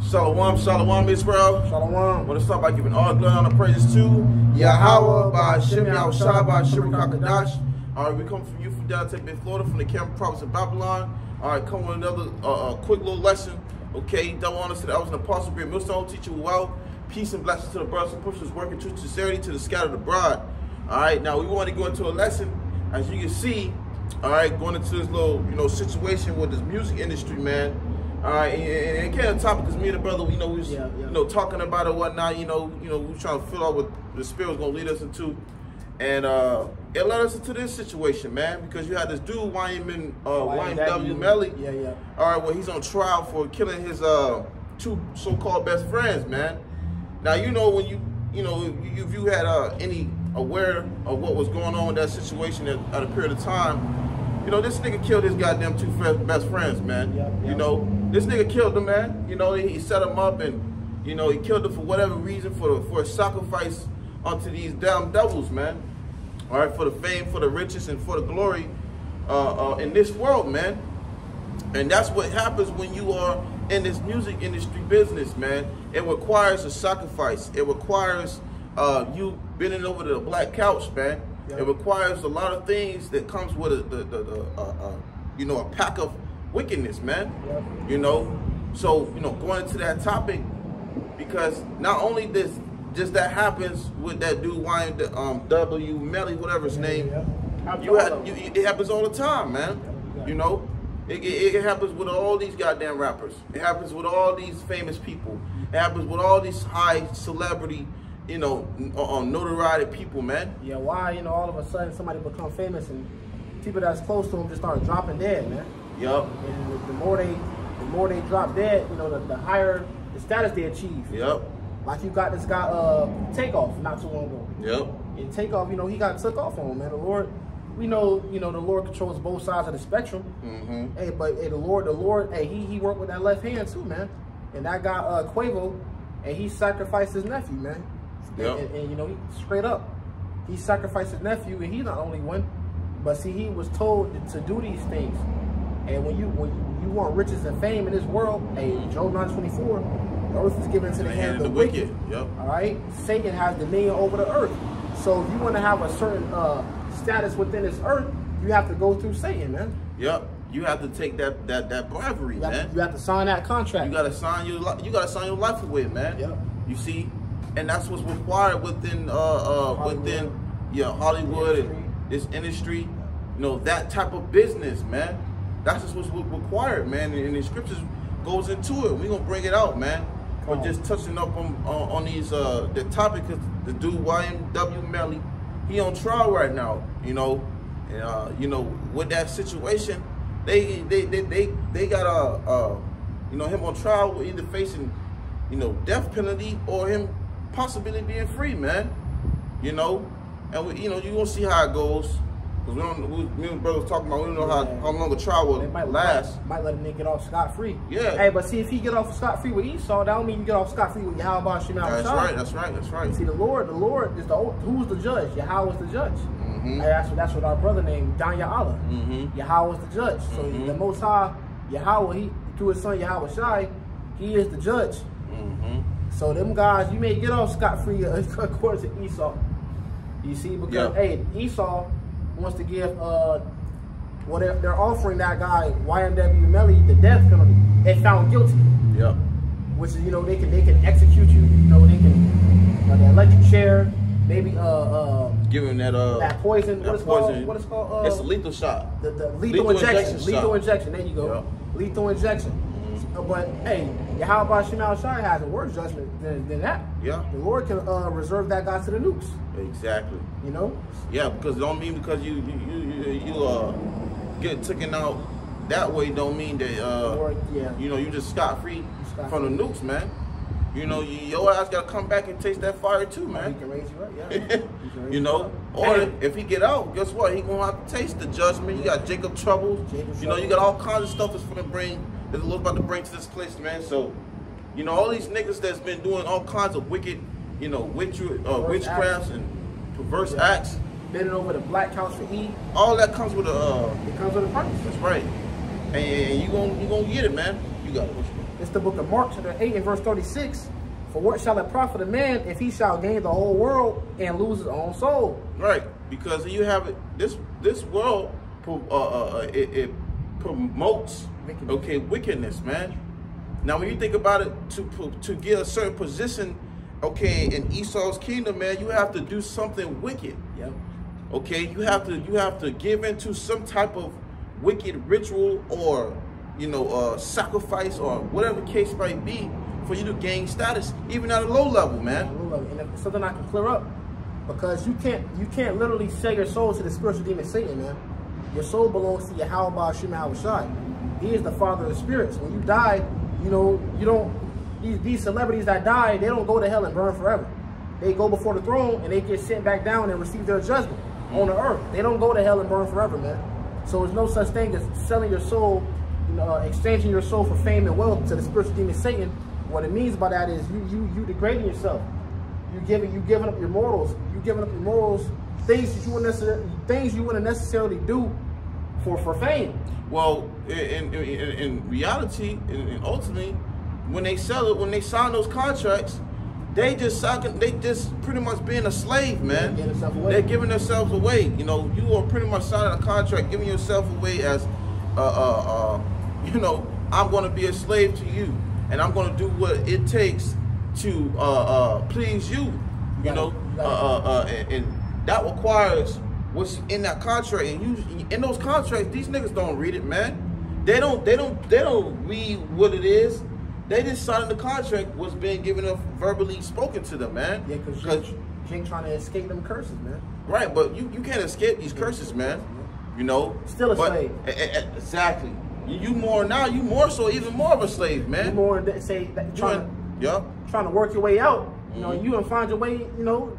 Shalom, shalom, Israel. Shalom. I want to start by giving all glory and praises to Yahweh, by Shem Yahushua, by Shem Kakadash. All right, we come from you from downtown Bay, Florida, from the Cameron province of Babylon. All right, come with another quick little lesson. Okay, don't want us to. I was an apostle, great millstone teacher with wealth, peace and blessings to the brothers and pushers working truth, sincerity to the scattered abroad. All right, now we want to go into a lesson, as you can see. All right, going into this little situation with this music industry, man. All right, and it came a topic because me and the brother, we was talking about it, whatnot. We were trying to fill out what the Spirit was gonna lead us into, and it led us into this situation, man. Because you had this dude, YNW Melly. Yeah. All right, well, he's on trial for killing his two so-called best friends, man. Now when if you had any aware of what was going on with that situation at a period of time. This nigga killed his goddamn two best friends, man. Yep. This nigga killed them, man. He set them up, and he killed them for whatever reason, for a sacrifice unto these damn devils, man. All right, for the fame, for the riches, and for the glory in this world, man. And that's what happens when you are in this music industry business, man. It requires a sacrifice. It requires you bending over to the black couch, man. Yep. It requires a lot of things that comes with a pack of wickedness, man. Yep. So going into that topic, because not only just that happens with that dude YNW Melly, whatever his name. It happens all the time, man. It happens with all these goddamn rappers. It happens with all these famous people. It happens with all these high celebrity, notoriety people, man. Yeah, why, all of a sudden somebody become famous and people that's close to them just start dropping dead, man. Yup. And the more they drop dead, the higher the status they achieve. Yep. Like you got this guy, Takeoff, not too long ago. Yep. And Takeoff, he got took off on, man. The Lord, we know, the Lord controls both sides of the spectrum. Mm-hmm. Hey, but the Lord, hey, he worked with that left hand too, man. And that guy, Quavo, and he sacrificed his nephew, man. Yep. And he straight up, he sacrificed his nephew, and he not only won, but see, he was told to do these things. And when you want riches and fame in this world, hey, Job 9:24, the earth is given into the hand of the wicked. Yep. All right, Satan has dominion over the earth. So if you want to have a certain status within this earth, you have to go through Satan, man. Yep. You have to take that bribery, man. You have to sign that contract. You gotta sign your life away, man. Yep. You see. And that's what's required within Hollywood and this industry, that type of business, man. That's just what's required, man. And the scriptures goes into it. We're gonna bring it out, man. But just touching up on these the topic, because the dude YNW Melly, he on trial right now, and with that situation, they got him on trial with either facing death penalty or him possibly being free, man. And you gonna see how it goes, because me and brothers talking about, we don't know how long the trial will last. Might let a nigga get off scot-free. Yeah. Hey, but see, if he get off scot-free with Esau, that don't mean you get off scot-free with Yahweh Shem Yahushua. That's right. See, the Lord is who's the judge? Yahweh is the judge. Mm-hmm. Hey, that's what our brother named Don Allah. Mm-hmm. Yahweh is the judge. So the Most High, Yahweh, through his son Yahweh Shai, he is the judge. Mm-hmm. So them guys, you may get off scot-free according to Esau. You see, because hey, Esau wants to give they're offering that guy YNW Melly the death penalty and found guilty. Yep. Which is they can execute you. They can the electric chair, maybe give him that poison. What it's called? It's a lethal shot. The lethal injection. Lethal injection. There you go. Yep. Lethal injection. But hey, Yahweh Shem Yahushua has a worse judgment than that. Yeah. The Lord can reserve that guy to the nukes. Exactly. Yeah, because it don't mean because you get taken out that way don't mean that you just scot-free from the nukes, man. Your ass gotta come back and taste that fire too, man. He can raise you up, Or if he get out, guess what? He gonna have to taste the judgment. You got Jacob troubles. You got all kinds of stuff that's the Lord's about to bring to this place, man. So, all these niggas that's been doing all kinds of wicked, witchcrafts and perverse acts. Bending over the black couch for E. All that comes with it comes with a price. That's right. And you gonna get it, man. You got it. It's the book of Mark, chapter 8 and verse 36. For what shall it profit a man if he shall gain the whole world and lose his own soul? Right, because you have this world, it promotes wickedness, man. Now, when you think about it, to get a certain position, okay, in Esau's kingdom, man, you have to do something wicked. Yep. Okay, you have to give into some type of wicked ritual or sacrifice or whatever the case might be for you to gain status, even at a low level, man. And it's something I can clear up, because you can't literally sell your soul to the spiritual demon Satan, man. Your soul belongs to Yahweh Ba'ashim Yahushai. He is the father of spirits. When you die, you don't. These celebrities that die, they don't go to hell and burn forever. They go before the throne and they get sent back down and receive their judgment on the earth. They don't go to hell and burn forever, man. So there's no such thing as selling your soul, exchanging your soul for fame and wealth to the spiritual demon Satan. What it means by that is you degrading yourself. You giving up your morals. You giving up your morals, things that you wouldn't necessarily do for fame. Well, in reality, and ultimately, when they sign those contracts, they just pretty much being a slave, man. They're giving themselves away. You are pretty much signing a contract, giving yourself away as, I'm going to be a slave to you, and I'm going to do what it takes to please you. And that requires what's in that contract. And in those contracts, these niggas don't read it, man. They don't read what it is. They just signed the contract, what's being given up, verbally spoken to them, man. Yeah, because you ain't trying to escape them curses, man. Right, but you can't escape these curses, man. Still a slave. Exactly. You more so, even more of a slave, man. You more trying to work your way out. You gonna find your way,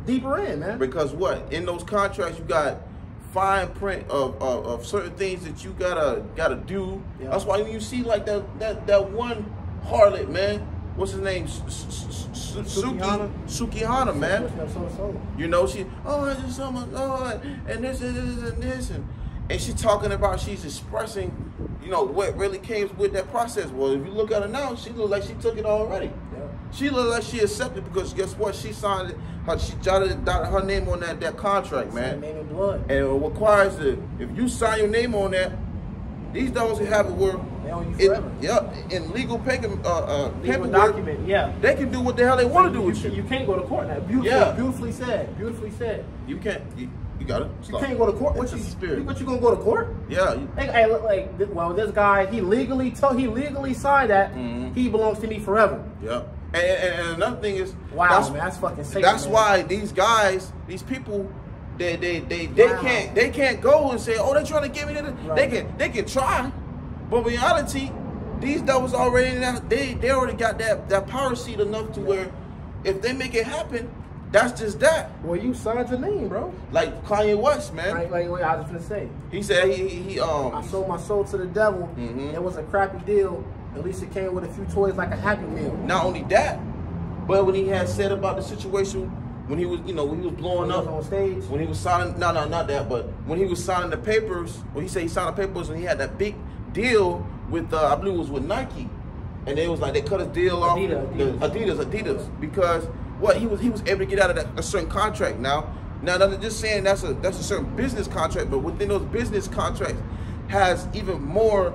deeper in, man. Because what? In those contracts, you got fine print of certain things that you gotta do. Yep. That's why when you see like that one harlot, man, what's his name? Sukihana, man. She, I just saw my God, and this and this, and she's talking about, she's expressing, what really came with that process. Well, if you look at her now, she look like she took it already. Yeah. She look like she accepted, because guess what? She signed it. She dotted her name on that contract, man. Name in blood. And it requires that if you sign your name on that, these devils who have it where in legal paperwork, document, they can do what the hell they want to do with you. You can't go to court now. Beautifully said. Beautifully said. You can't. You got it. You can't go to court. What you gonna go to court? Yeah. This guy, he legally signed that. Mm-hmm. He belongs to me forever. Yeah. And another thing is, wow, man, that's fucking sick. That's why these guys, these people, they can't go and say, oh, they're trying to get me to this. Right. They can try, but in reality, these devils already they already got that power seat enough to where if they make it happen, that's just that. Well, you signed your name, bro. Like Kanye West, man. Wait, I was gonna say. He said I sold my soul to the devil. Mm-hmm. It was a crappy deal. At least it came with a few toys like a Happy Meal. Not only that, but when he had said about the situation when he was, when he was blowing up on stage, when he was signing, not that, but when he was signing the papers, well, he said he signed the papers when he had that big deal with, I believe it was with Nike, and they was like they cut his deal off. Adidas, because what he was able to get out of a certain contract. Now they're just saying that's a certain business contract, but within those business contracts has even more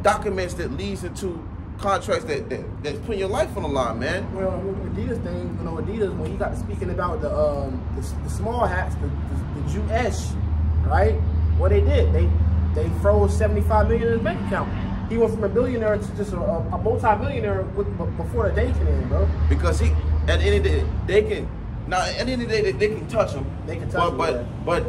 documents that leads into contracts that's putting your life on the line, man. Well, Adidas thing, Adidas, when he got to speaking about the small hats, the Jewish, right? What they did, they froze $75 million in his bank account. He went from a billionaire to just a multi-millionaire before the day came in, bro. Because at the end of the day, they can touch him. They can touch him, but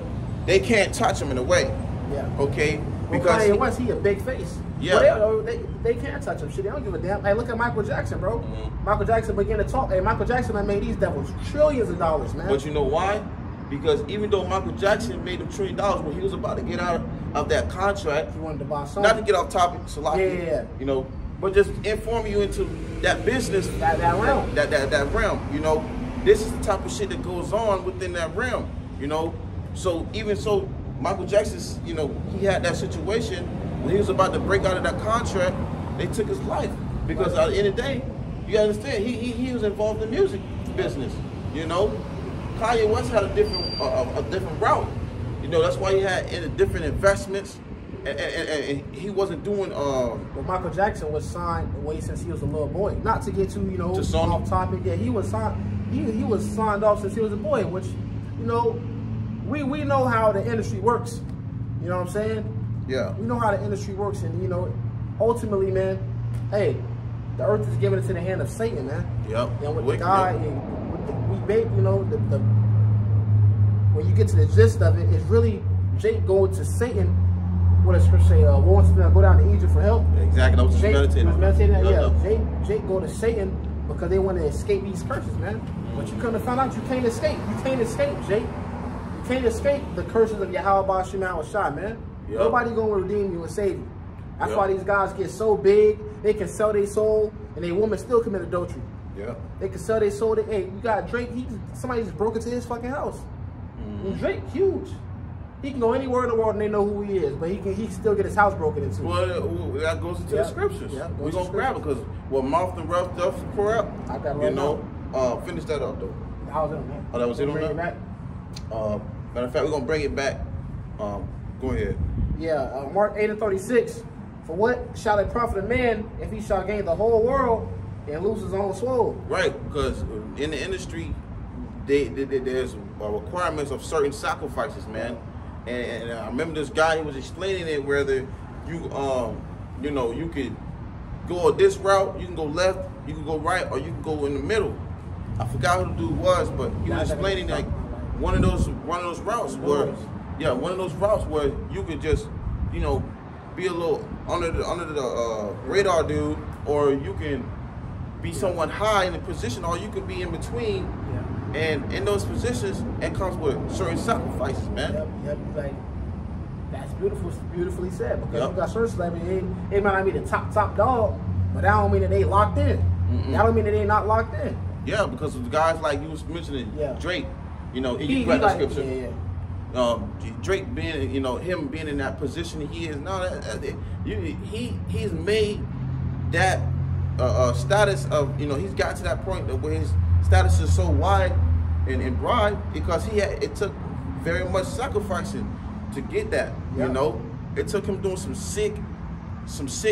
they can't touch him in a way. Yeah. Okay. Well, because Kanye West, he a big face. Yeah. Well, they can't touch him. Shit, they don't give a damn. Hey, look at Michael Jackson, bro. Mm-hmm. Michael Jackson began to talk. Hey, Michael Jackson made these devils trillions of dollars, man. But you know why? Because even though Michael Jackson made them $1 trillion when he was about to get out of that contract, he wanted to buy something. Not to get off topic, Salaki, but just inform you into that business, that realm, that realm. This is the type of shit that goes on within that realm. So even so, Michael Jackson, he had that situation when he was about to break out of that contract. They took his life. Because at the end of the day, you gotta understand, he was involved in music business. You know, Kanye West had a different route. You know, that's why he had different investments, and he wasn't doing. Well, Michael Jackson was signed away since he was a little boy. Not to get too, you know, off topic. Yeah, he was signed. He was signed off since he was a boy, which, you know, we know how the industry works. You know what I'm saying? Yeah. We know how the industry works, and you know, ultimately, man, hey, the earth is given into the hand of Satan, man. Yep. And with the guy, you know, when you get to the gist of it, it's really Jake going to Satan. What does Scripture say? Wants to go down to Egypt for help. Exactly. That was meditating. Yeah. Jake go to Satan because they want to escape these curses, man. But you couldn't have found out you can't escape. You can't escape, Jake. You can't escape the curses of Yahweh Ba'Shem Yahushua, man. Yep. Nobody gonna redeem you and save you. That's why these guys get so big, they can sell their soul, and they women still commit adultery. Yeah. They can sell their soul. Hey, you got Drake. Somebody just broke into his fucking house. And Drake, huge. He can go anywhere in the world and they know who he is, but he can still get his house broken into. Well, that goes into the scriptures. We're gonna grab it because what mouth and rough does pour out. I got right now. Finish that up though. That was it on that. Oh, that was it on that? Matter of fact, we're gonna bring it back. Go ahead. Yeah, Mark 8:36. For what shall it profit a man if he shall gain the whole world and lose his own soul? Right, because in the industry, there's requirements of certain sacrifices, man. And I remember this guy, he was explaining it, whether you, you know, you could go this route, you can go left, you can go right, or you can go in the middle. I forgot who the dude was, but he was explaining like one of those routes where, one of those routes where you could just, you know, be a little under the radar dude, or you can be someone high in a position, or you can be in between. And in those positions, it comes with certain sacrifices, man. Yep. Like, that's beautifully said. Because you got certain celebrities, they might not be the top dog, but that don't mean that they locked in. That don't mean that they not locked in. Yeah, because of the guys like you was mentioning, Drake. You know, he read the scripture. Drake being, you know, him being in that position he is now, he's made that status of, you know, he's got to that point where his status is so wide and broad because it took very much sacrificing to get that. You know, it took him doing some sick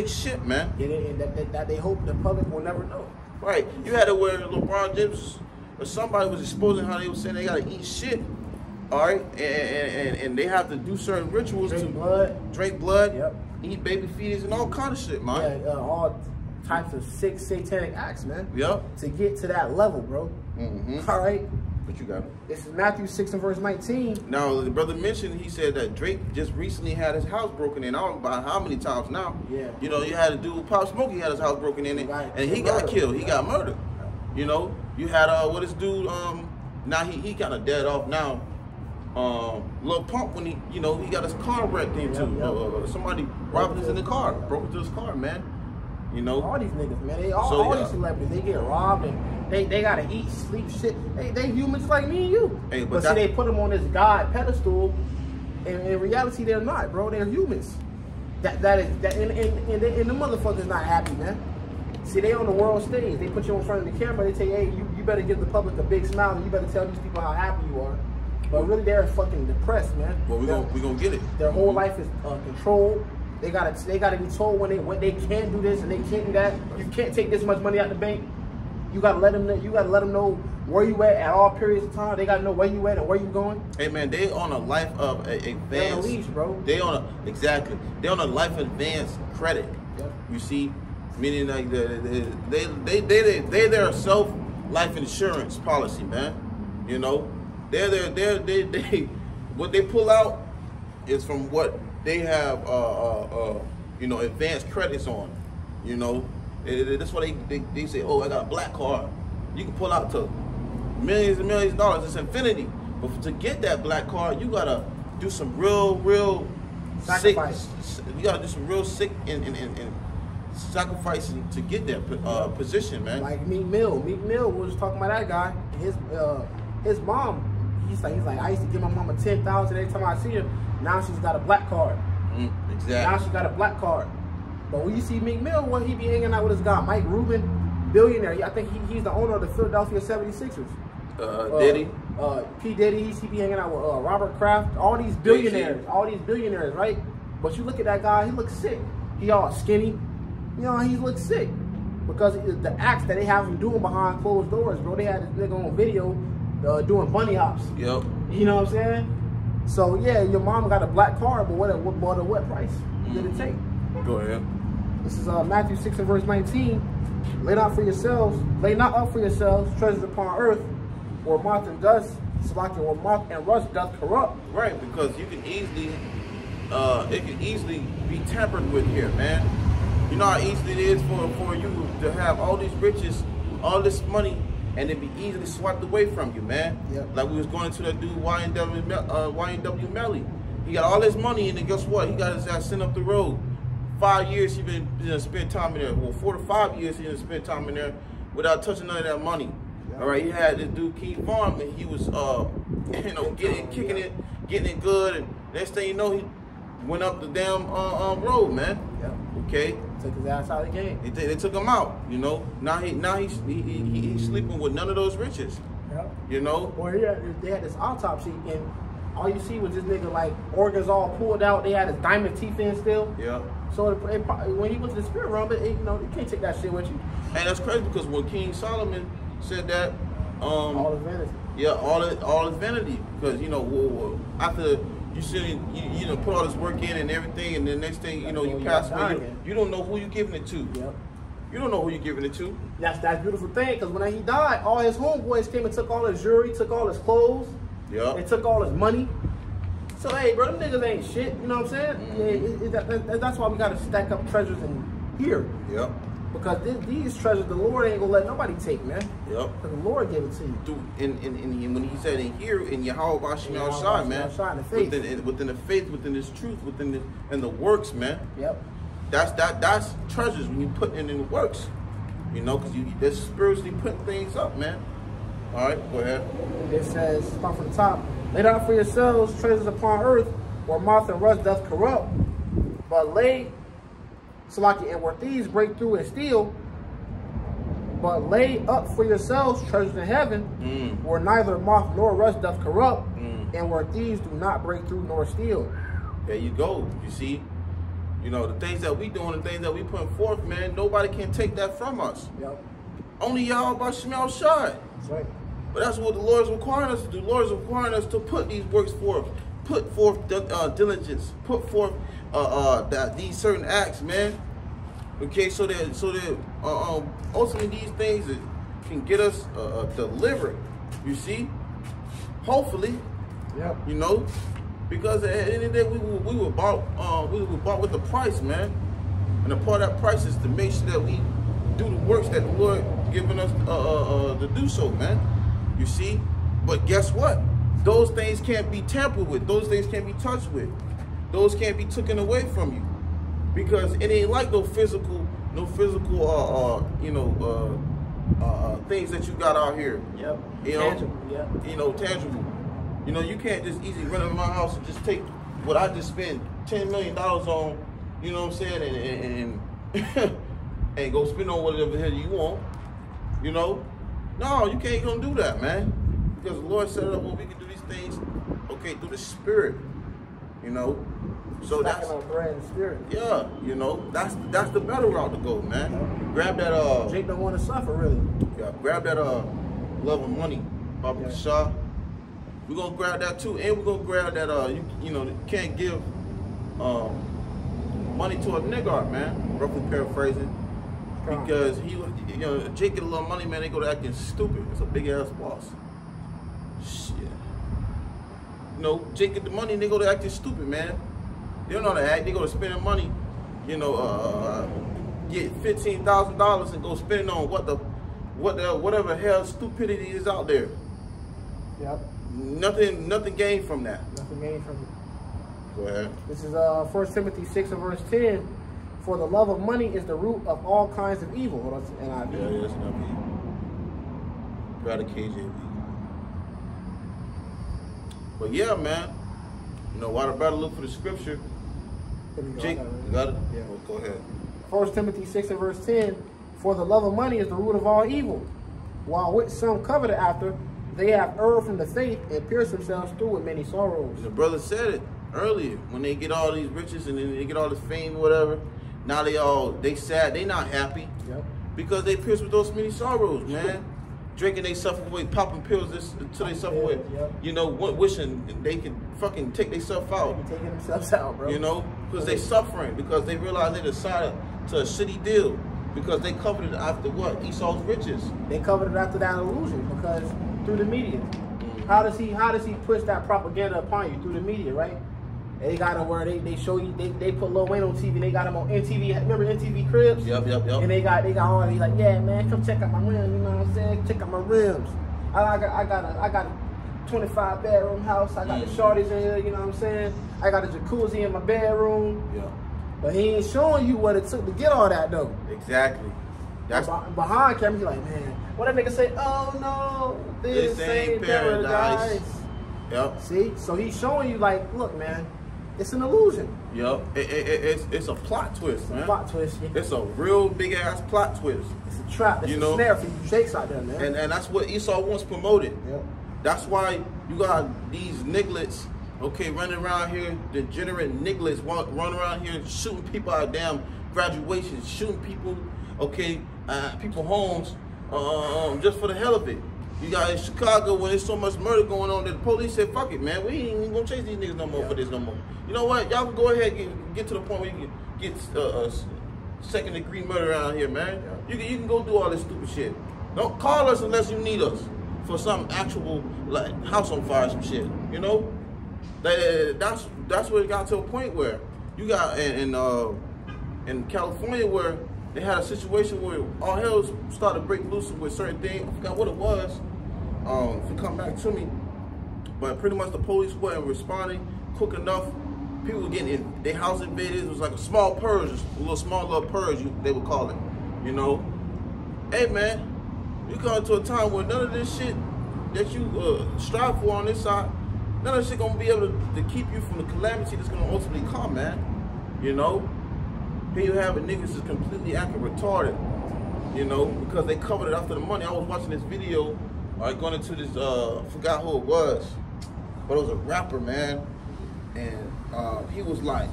shit, man. And that they hope the public will never know. Right. You had it where LeBron James or somebody was exposing how they were saying they gotta eat shit. All right, and they have to do certain rituals drink blood, eat baby fetus, and all kind of shit, man. Yeah, all types of sick satanic acts, man. Yep. To get to that level, bro. All right. But you got it. This is Matthew 6 and verse 19. Now, the brother mentioned, he said that Drake just recently had his house broken in. I don't know about how many times now. Yeah. You know, you had a dude, Pop Smoke, he had his house broken in, and he got killed. He got murdered. You know, you had what this dude, now he kind of dead off now. Lil Pump, when he got his car wrecked into. Somebody robbed us in the car, broke into his car, man. You know, all these niggas, man. All these celebrities, they get robbed and they gotta eat, sleep, shit. They humans like me and you. Hey, but see, they put them on this God pedestal, and in reality, they're not, bro. They're humans. And the motherfuckers not happy, man. See, they on the world stage. They put you in front of the camera. They tell you, hey, you better give the public a big smile, and you better tell these people how happy you are. But really, they're fucking depressed, man. Well, we gonna get it. Their whole life is controlled. They gotta be told when they can't do this and they can't do that. You can't take this much money out the bank. You gotta let them know. You gotta let them know where you at all periods of time. They gotta know where you at and where you going. Hey man, they on a life of advanced. They're on a leash, bro. They on a life advanced credit. Yep. You see, meaning like they their self life insurance policy, man. You know, they what they pull out is from what they have, you know, advanced credits on. You know, that's why they say, oh, I got a black card. You can pull out to millions and millions of dollars. It's infinity. But to get that black card, you gotta do some real sacrifice. You gotta do some real sick and sacrificing to get that position, man. Like Meek Mill. Meek Mill was talking about that guy. His mom. He's like, I used to give my mama $10,000 every time I see her. Now she's got a black card. Exactly. Now she got a black card. But when you see Meek Mill, well, he be hanging out with this guy, Mike Rubin, billionaire. I think he's the owner of the Philadelphia 76ers. Diddy. P. Diddy, he be hanging out with Robert Kraft, all these billionaires, right? But you look at that guy, he looks sick. He all skinny, you know, he looks sick. Because the acts that they have him doing behind closed doors, bro. They had this nigga on video doing bunny hops. Yep. You know what I'm saying? So yeah, your mom got a black car, but what price did it take? Go ahead. This is Matthew 6 and verse 19. Lay not up for yourselves treasures upon earth, where moth and dust, where moth and rust doth corrupt. Right, because you can easily, it can easily be tampered with here, man. You know how easy it is for you to have all these riches, all this money, and it be easily swiped away from you, man. Yep. Like we was going to that dude YNW Melly. He got all this money, and then guess what? He got his ass sent up the road. 5 years he been spend time in there. Well, 4 to 5 years he didn't spend time in there without touching none of that money. Yep. All right, he had this dude King Farm, and he was you know, kicking it good, and next thing you know, he went up the damn road, man. Yep. Okay. Took his ass out of the game. They took him out, you know. Now he's sleeping with none of those riches. Yep. You know. Or they had this autopsy, and all you see was this nigga like organs all pulled out. They had his diamond teeth in still. Yeah. So when he went to the spirit realm, you know, you can't take that shit with you. And that's crazy because when King Solomon said that, all is vanity. Yeah, all is vanity, because you know after you know put all this work in and everything, and the next thing you know you pass away, you don't know who you're giving it to. Yep. You don't know who you're giving it to. That's beautiful thing, because when he died, all his homeboys came and took all his jewelry, took all his clothes. Yeah. They took all his money. So hey, bro, them niggas ain't shit. You know what I'm saying? Mm-hmm. Yeah, that's why we gotta stack up treasures in here. Yep. Because these treasures, the Lord ain't gonna let nobody take, man. Yep. Because the Lord gave it to you. Dude, and when he said in here, in Yahweh Bashim Al-Shai, man, within the faith, within this truth, in the works, man. Yep. That's treasures when you put in the works. You know, because that's spiritually putting things up, man. All right, go ahead. It says, start from the top. Lay out for yourselves treasures upon earth, where moth and rust doth corrupt. But lay where thieves break through and steal. But lay up for yourselves treasures in heaven, where neither moth nor rust doth corrupt, and where thieves do not break through nor steal. There you go. You see, you know, the things that we doing, the things that we putting forth, man, nobody can take that from us. Yep. Only Yahweh Bashim Al-Shai. That's right. But that's what the Lord is requiring us to do. The Lord is requiring us to put these works forth, put forth diligence, put forth these certain acts, man. Okay, so that ultimately these things can get us delivered. You see, hopefully, yeah. You know, because at the end of the day we were bought with the price, man. And a part of that price is to make sure that we do the works that the Lord given us to do so, man. You see? But guess what? Those things can't be tampered with. Those things can't be touched with. Those can't be taken away from you. Because it ain't like no physical, you know, things that you got out here. Yep. You know, tangible, yeah. You know, tangible. You know, you can't just easily run into my house and just take what I just spent $10 million on, you know what I'm saying, and go spend on whatever the hell you want. You know? No, you can't gonna do that, man. Because the Lord set it up where we can do these things, okay, through the Spirit. You know? So that's bread and spirit. Yeah, you know, that's the better route to go, man. Yeah. Grab that Jake don't want to suffer, really. Yeah, grab that love of money, Baba Shah. We're gonna grab that too, and we're gonna grab that you know, you can't give money to a nigger, man. Roughly paraphrasing. Because he, you know, Jake get a little money, man, they go to acting stupid. It's a big ass boss. Shit. You know, Jake get the money and they go to acting stupid, man. They don't know how to act, they go to spending money, you know, get $15,000 and go spend on whatever hell stupidity is out there. Yep. Nothing gained from that. Nothing gained from it. Go ahead. This is 1 Timothy 6 and verse 10. For the love of money is the root of all kinds of evil. Yeah, that's not me. Rather KJV. But yeah, man. You know, while the brother look for the scripture, you Jake, you got it? Yeah. Well, go ahead. 1 Timothy 6 and verse 10, for the love of money is the root of all evil, while which some covet after, they have erred from the faith and pierced themselves through with many sorrows. The brother said it earlier. When they get all these riches and then they get all this fame or whatever, now they sad, they not happy. Yep. Because they pierced with those many sorrows, man. Drinking they suffer away, popping pills until they suffer away. Yep. You know, wishing they can fucking take themselves out. They be taking themselves out, bro. You know, because they suffering, because they realize they decided to a shitty deal. Because they coveted after what? Esau's riches. They coveted after that illusion because through the media. How does he push that propaganda upon you? Through the media, right? They got him where they show you, they put Lil Wayne on TV, they got him on MTV, remember MTV Cribs? Yep. And they got all, he's like, yeah man, come check out my rims, you know what I'm saying? Check out my rims. I got a 25 bedroom house, I got the shorties in here, you know what I'm saying? I got a jacuzzi in my bedroom. Yeah. But he ain't showing you what it took to get all that though. Exactly. That's behind camera, he's like, man, when that nigga say, oh no, this ain't paradise. Yep. See? So he's showing you like, look man, it's an illusion. Yep. It's a plot twist, man. Plot twist. Yeah. It's a real big ass plot twist. It's a trap. It's a snare for you jakes out there, man. And that's what Esau wants promoted. Yep. That's why you got these nigglets, okay, running around here, degenerate nigglets running around here shooting people out of damn graduations, shooting people, okay, people homes, just for the hell of it. You got in Chicago where there's so much murder going on that the police said, fuck it, man, we ain't even gonna chase these niggas no more for this no more. You know what? Y'all can go ahead and get to the point where you can get second degree murder around here, man. You can go do all this stupid shit. Don't call us unless you need us for some actual, like, house on fire, some shit, you know? That's where it got to a point where you got in California where they had a situation where all hell started to break loose with certain things. I forgot what it was. If you come back to me, but pretty much the police weren't responding quick enough. People were getting in their house invaded. It was like a small purge, a small little purge, they would call it. You know, hey man, you come to a time where none of this shit that you strive for on this side, none of this shit gonna be able to keep you from the calamity that's gonna ultimately come, man. You know. Here you have niggas is completely acting retarded, you know, because they covered it after the money. I was watching this video, going into this, I forgot who it was, but it was a rapper, man, and he was like,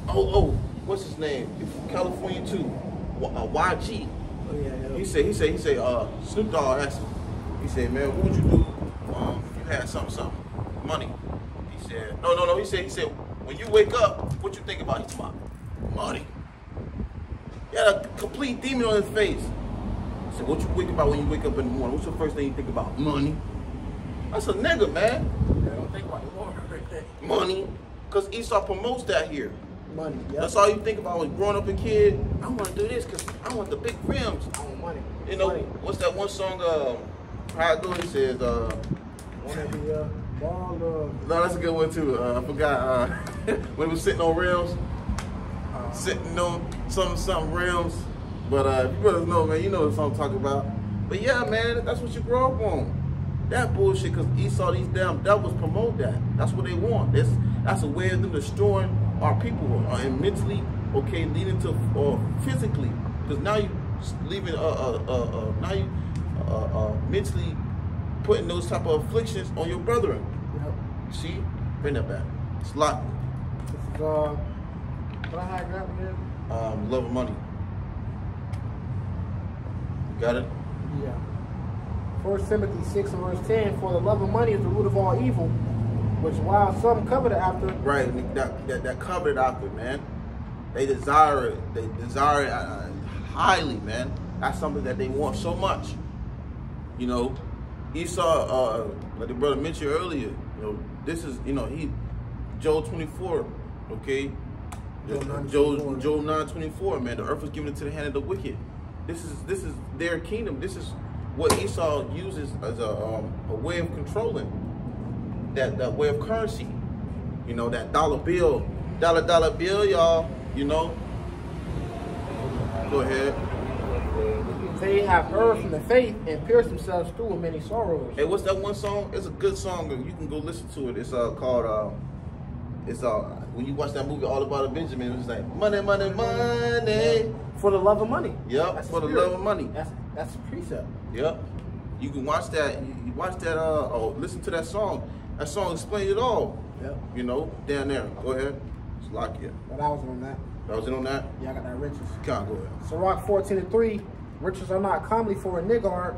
what's his name? He's from California too, YG. Oh, yeah. He said, Snoop Dogg asked him, he said, man, what would you do if you had something, money? He said, no, he said, when you wake up, what you think about? He's about money. He had a complete demon on his face. He said, what you think about when you wake up in the morning? What's the first thing you think about? Money. That's a nigga, man. I don't think about it. Money. Because Esau promotes that here. Money, yeah. That's all you think about when growing up a kid. I want to do this because I want the big rims. I want money. You know, money. What's that one song, how it goes? It says, no, that's a good one too. I forgot, when we was sitting on rims. Sitting on some rims, but you brothers know, man, you know what I'm talking about. But yeah, man, that's what you grow up on. That bullshit, because Esau, these damn devils promote that. That's what they want. That's a way of them destroying our people, and mentally, okay, leading to, or physically, because now you leaving, now you mentally putting those type of afflictions on your brethren. Yep. See, bring that back. It's locked. What I had grabbed again? Love of money. Got it? Yeah. 1 Timothy 6 and verse 10, for the love of money is the root of all evil, which while some covet after. Right, that coveted after, man. They desire it. They desire it highly, man. That's something that they want so much. You know, Esau, like the brother mentioned earlier, you know, this is, you know, Joel 24, okay? Joel 9:24, man. The earth was given into the hand of the wicked. This is their kingdom. This is what Esau uses as a way of controlling that way of currency. You know, that dollar bill, y'all. You know. Go ahead. They have erred from the faith and pierced themselves through with many sorrows. Hey, what's that one song? It's a good song. You can go listen to it. It's called. It's when you watch that movie All About a Benjamin, it's like money, money, money For the love of money. Yep, That's for the love of money. That's a precept. Yep. You can watch that. You watch that. Or listen to that song. That song explains it all. Yep. You know, down there. Go ahead. It's lock it. But I was on that. That was it on that. Yeah, I got that riches. Come on, go ahead. Ciroc 14:3. Riches are not commonly for a nigga.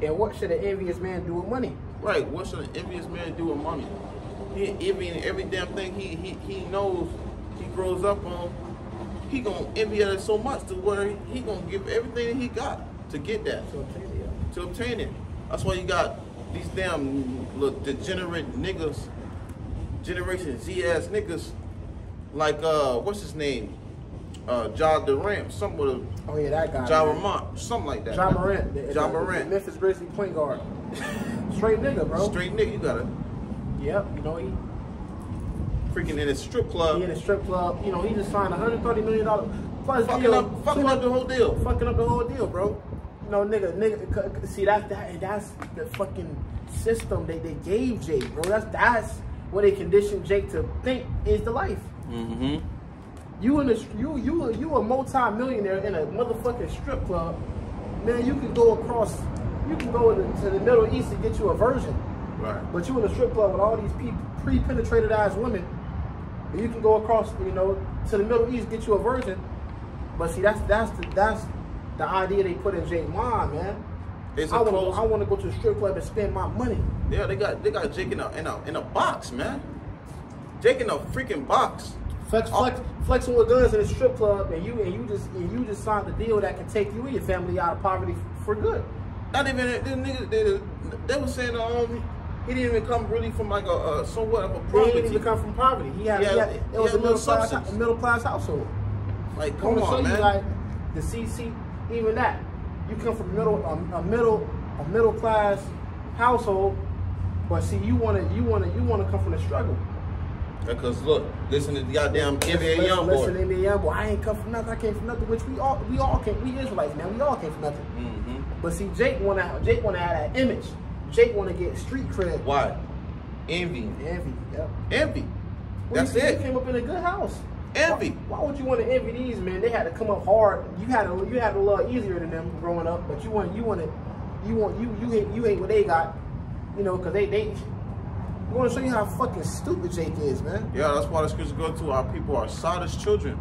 And what should an envious man do with money? Right. What should an envious man do with money? He envying every damn thing he knows. He grows up on. He gonna envy it so much to where he gonna give everything that he got to get that. To obtain it. That's why you got these damn little degenerate niggas, Generation Z ass niggas, like what's his name? Ja Durant, something with a Oh yeah, that guy. Ja Morant, something like that. Ja Morant. Ja Morant. The Memphis Grizzlies point guard. Straight nigga, bro. Straight nigga, you gotta. Yep, you know he Freaking in a strip club. He in a strip club. You know, he just signed $130 million plus fucking deal. up the whole deal. Fucking up the whole deal, bro. You know, nigga. See, that's the fucking system they gave Jake, bro. That's what they conditioned Jake to think is the life. Mm-hmm. You a multi-millionaire in a motherfucking strip club, man. You can go to the Middle East and get you a virgin. Right. But you in a strip club with all these pre-penetrated ass women. And you can go across, you know, to the Middle East, get you a virgin. But see, that's the idea they put in Jake mind, man. I want to go to the strip club and spend my money. Yeah, they got Jake in a box, man. Jake in a freaking box. Flexing with guns in a strip club, and you just signed a deal that can take you and your family out of poverty for good. Not even they were saying he didn't even come really from like a somewhat of a poverty. He didn't even come from poverty. It was a middle class household. Like, come on, man. Like the CC, even that. You come from a middle class household, but see, you wanna come from the struggle. Because look, listen to the goddamn NBA Youngboy. Listen to NBA Youngboy. I ain't come from nothing. I came from nothing. Which we all came. We Israelites, man. We all came from nothing. Mm-hmm. But see, Jake wanna have that image. Jake wanna get street cred. Why? Envy. Yep. Envy. That's it. You came up in a good house. Envy. Why would you want to envy these men? They had to come up hard. You had a little easier than them growing up, but you hate what they got, you know, because they want to show you how fucking stupid Jake is, man. Yeah, that's why the scriptures go to our people are Sodom's children.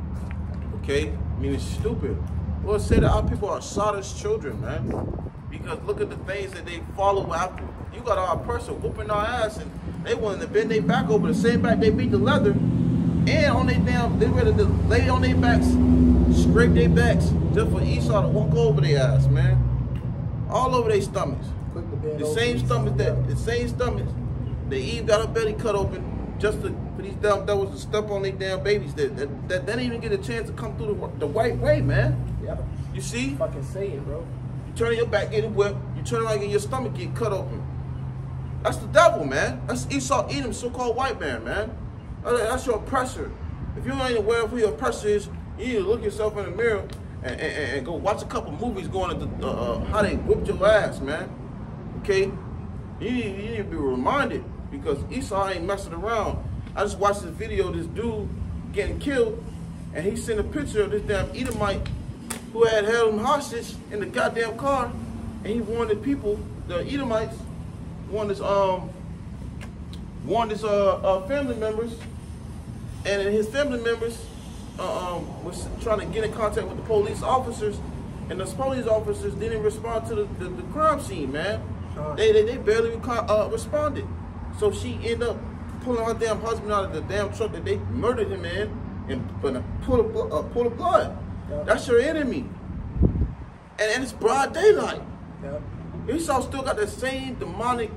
Okay, meaning stupid. Lord said that our people are Sodom's children, man. Because look at the things that they follow after. You got our person whooping our ass, and they wanted to bend their back over the same back they beat the leather. And on their damn, they ready to lay on their backs, scrape their backs, just for Esau to walk over their ass, man. All over their stomachs. The same stomachs that Eve got her belly cut open just for these damn devils to step on their damn babies that didn't even get a chance to come through the right way, man. Yep. You see? Fucking say it, bro. You turn your back, get whipped. You turn around, and your stomach get cut open. That's the devil, man. That's Esau Edom, so-called white man, man. That's your oppressor. If you ain't aware of who your oppressor is, you need to look yourself in the mirror and go watch a couple movies going into how they whipped your ass, man. Okay? You need to be reminded, because Esau ain't messing around. I just watched this video of this dude getting killed, and he sent a picture of this damn Edomite who had held him hostage in the goddamn car, and he warned the people, the Edomites, warned his family members, and his family members was trying to get in contact with the police officers, and the police officers didn't respond to the crime scene, man. They barely responded. So she ended up pulling her damn husband out of the damn truck that they murdered him in and pull of blood. Yep. That's your enemy. And it's broad daylight. Yep. Esau still got the same demonic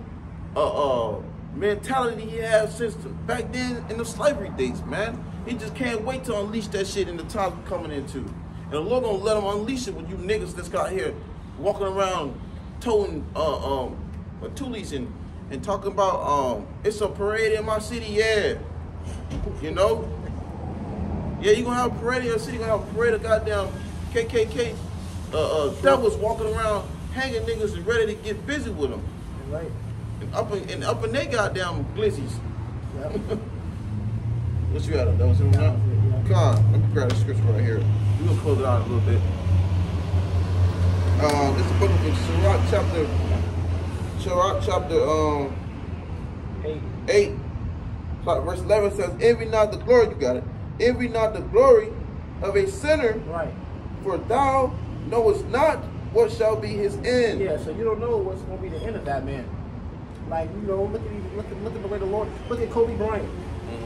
mentality he had since back then in the slavery days, man. He just can't wait to unleash that shit in the times we're coming into. And the Lord gonna let him unleash it with you niggas that's got here walking around towing toolies and talking about it's a parade in my city, yeah. You know? Yeah, you gonna have a parade in your city, you gonna have a parade of goddamn KKK devils walking around hanging niggas and ready to get busy with them. Right. And up in they goddamn glizzies. Yep. What you at? That was it now? Come on, let me grab the scripture right here. We're gonna close it out a little bit. It's the book of Sirach chapter 8. Verse 11 says, envy not the glory, you got it. Envy not the glory of a sinner, right? For thou knowest not what shall be his end. Yeah, so you don't know what's going to be the end of that man. Like, you know, look at the way the Lord, look at Kobe Bryant.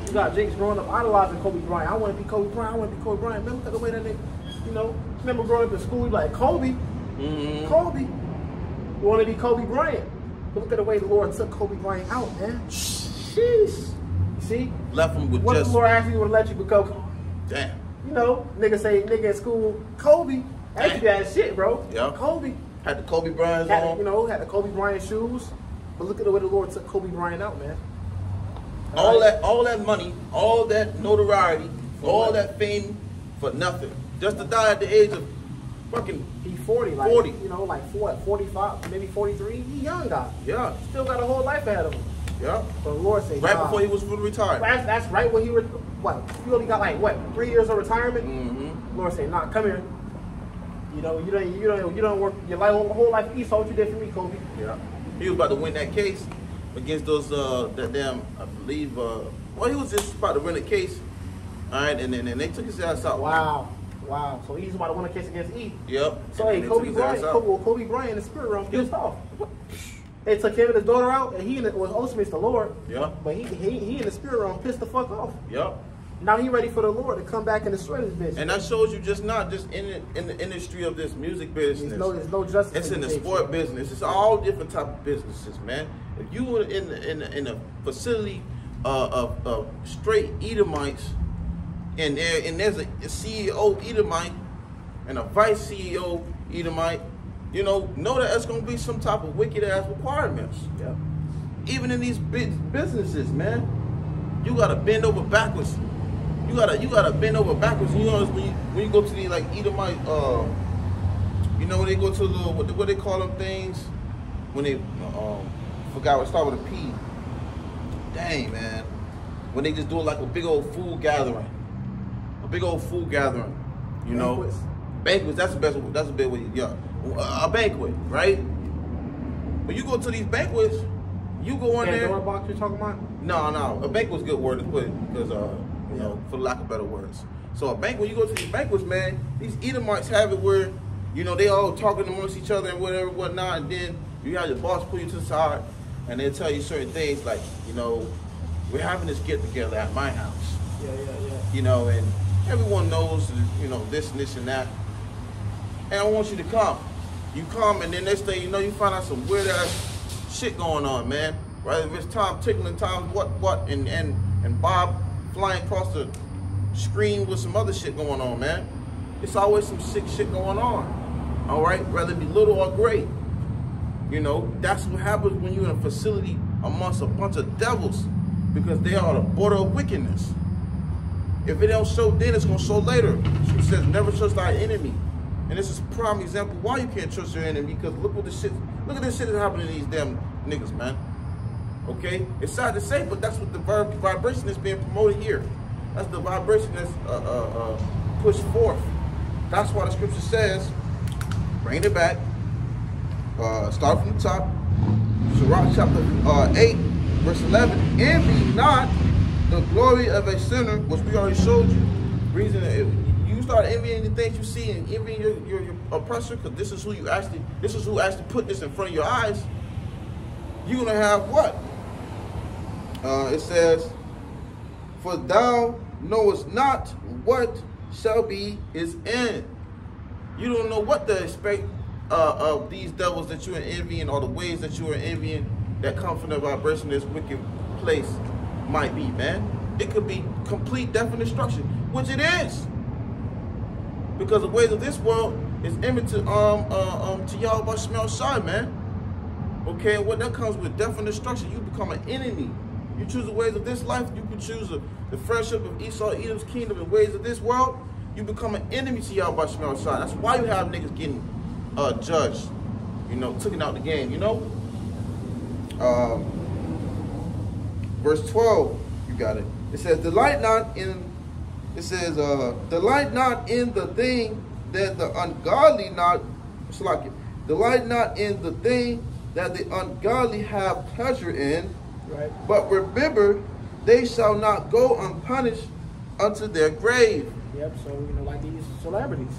You got Jake's growing up idolizing Kobe Bryant. I want to be Kobe Bryant. I want to be Kobe Bryant. Remember the way that they, you know, remember growing up in school, like Kobe, Kobe. You want to be Kobe Bryant. But look at the way the Lord took Kobe Bryant out, man. Jeez. You see? Left him with what just... the Lord actually would let you become? Damn. You know, nigga in school, Kobe. Actually, that shit, bro. Yeah. Kobe. Had the Kobe Bryant on. You know, had the Kobe Bryant shoes. But look at the way the Lord took Kobe Bryant out, man. All that money, all that notoriety, all that fame for nothing. Just to die at the age of fucking... He's 40, like, 40. You know, like 45, maybe 43. He young guy. Yeah. Still got a whole life ahead of him. Yeah. But the Lord said, right before he was fully retired. That's right when he was, what? You only got like, what, 3 years of retirement? Mm-hmm. Lord said, nah, come here. You know, you don't work your whole life. You saw what you did for me, Kobe. Yeah. He was about to win that case against those that damn, I believe. Well, he was just about to win a case. All right, and then they took his ass out. Wow. So he's about to win a case against E. Yep. So hey, Kobe Bryant in the spirit realm pissed off. They took him and his daughter out, and ultimately it's the Lord. Yeah. But he in the spirit realm pissed the fuck off. Yep. Now he ready for the Lord to come back and destroy this business. And that shows you just not just in the industry of this music business. There's no justice. It's in the sport business. It's all different type of businesses, man. If you were in a facility of straight Edomites, and there's a CEO Edomite and a vice CEO Edomite, you know that there's gonna be some type of wicked ass requirements. Yeah. Even in these big businesses, man, you gotta bend over backwards. You gotta bend over backwards. You know when you go to the like Edomite, you know when they go to the what they call them things when they forgot what start with a P. Dang, man, when they just do like a big old food gathering, you know, banquets. That's the best. That's a big way. Yeah, a banquet, right? When you go to these banquets, you go in there. Box you're talking about? No, a banquet's a good word to put it because you know, for lack of better words. So a banquet, you go to these banquets, man, these Edomites have it where, you know, they all talking amongst each other and whatever, whatnot, and then you have your boss pull you to the side and they'll tell you certain things like, you know, we're having this get together at my house. Yeah. You know, and everyone knows, you know, this and this and that. And I want you to come. You come, and then next thing you know, you find out some weird ass shit going on, man. Right? If it's Tom tickling, Tom what, and Bob flying across the screen with some other shit going on, man. It's always some sick shit going on. All right, whether it be little or great. You know, that's what happens when you're in a facility amongst a bunch of devils, because they are the border of wickedness. If it don't show then, it's gonna show later. She says, never trust thy enemy. And this is a prime example why you can't trust your enemy, because look at this shit that's happening to these damn niggas, man. Okay? It's sad to say, but that's what the vibration is being promoted here. That's the vibration that's pushed forth. That's why the scripture says, bring it back, start from the top, Sirach chapter 8, verse 11, envy not the glory of a sinner, which we already showed you. Reason you start envying the things you see and envying your oppressor, because this is who actually put this in front of your eyes. You're gonna have what? It says, for thou knowest not what shall be his end. You don't know what to expect of these devils that you are envying, or the ways that you are envying that come from the vibration of this wicked place might be, man. It could be complete death and destruction, which it is. Because the ways of this world is envy to Yahweh Shemel Shai, man. Okay, what that comes with death and destruction, you become an enemy. You choose the ways of this life, you can choose the friendship of Esau, Edom's kingdom, and ways of this world, you become an enemy to Yahweh Shemel Shai. That's why you have niggas getting judged, you know, taken out the game, you know? Verse 12, you got it. It says, delight not in It says, delight not in the thing that the ungodly delight not in the thing that the ungodly have pleasure in, Right. but remember, they shall not go unpunished unto their grave. Yep. So like these celebrities,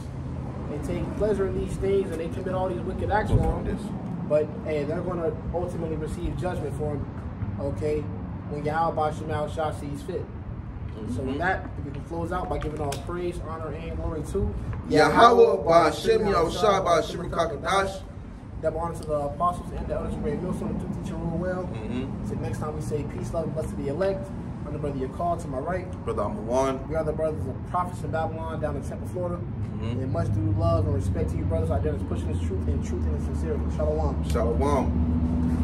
they take pleasure in these things and they commit all these wicked acts for them. But hey, they're going to ultimately receive judgment for them. Okay, when Yahweh Shema Shah sees fit. So with that, we can close out by giving all praise, honor, and glory to Yahweh Ba'Shem Yahushua Ba'Shem Kakadash. Double honor to the apostles and the elders who made Millstone to teach and rule well. So next time we say peace, love, and blessed to the elect. I'm the brother Yakal to my right. Brother Amawan. We are the brothers of prophets in Babylon down in Temple, Florida. And much due love and respect to you brothers out there that's pushing this truth and sincerity. Shalom. Shalom.